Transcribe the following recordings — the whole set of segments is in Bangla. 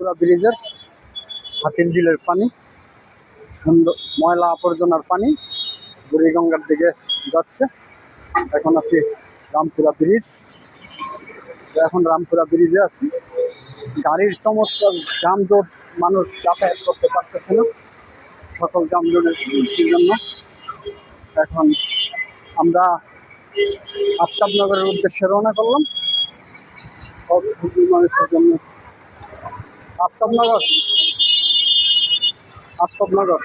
রামপুরা ব্রিজের হাতির ঝিলের পানি, সুন্দর ময়লা আবর্জনার পানি বুড়িগঙ্গার দিকে যাচ্ছে। এখন আছি রামপুরা ব্রিজ। এখন রামপুরা ব্রিজে আছি। গাড়ির চমৎকার যানজট, মানুষ যাতায়াত করতে পারতেছে না সকল যানজটের জন্য। এখন আমরা আফতাবনগরের উদ্দেশ্যে রওনা করলাম সব মানুষের জন্য। আফতাবনগর আফতাবনগর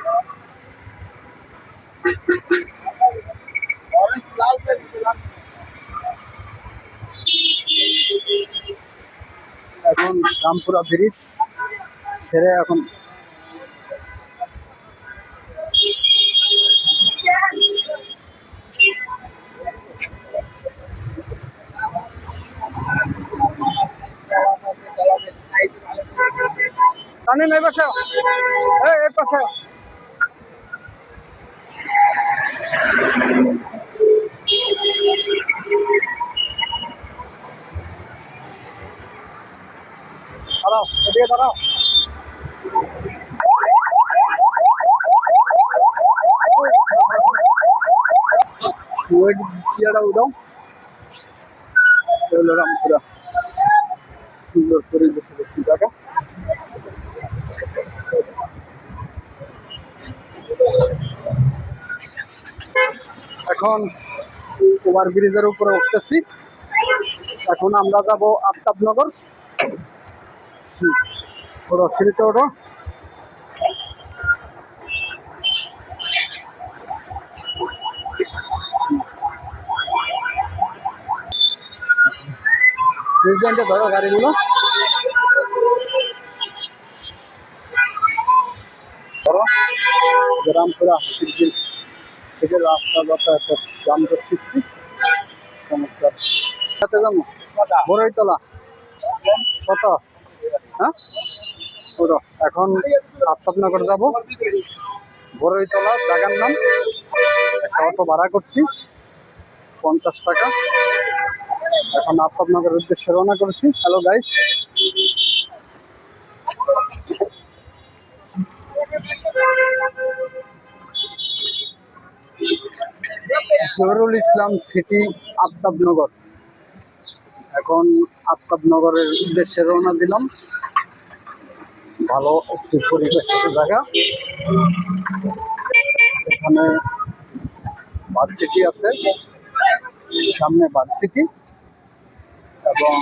এখন রামপুরা ব্রিজ ছেড়ে এখন তানিম এই পাশে, এই পাশে দাঁড়াও, এদিকে দাঁড়াও। ওই চেয়ারটা উঠাও। রামপুরা সুন্দর পরিবেশের একটি জায়গা। এখন ওভার ব্রিজের উপরে উঠতেছি। এখন আমরা যাব আফতাবনগর। ওঠো, সিঁড়িতে ওঠো। ব্রিজে ধরো গাড়িগুলো। ধরো রামপুরা থেকে রাস্তা যাতায়াতের যানজট সৃষ্টি চমৎকার। সাথে যাবো বড়ইতলা কত? হ্যাঁ ওটা এখন আফতাবনগর যাব। বড়ইতলা জায়গার নাম। একটা অটো ভাড়া করছি 50 টাকা। এখন আফতাবনগরের উদ্দেশ্যে রওনা করেছি। Hello guys, Zahurul Islam city Aftabnagar. এখন আফতাবনগরের উদ্দেশ্যে রওনা দিলাম। ভালো একটি পরিবেশের জায়গা। এখানে ভার্সিটি আছে, সামনে ভার্সিটি এবং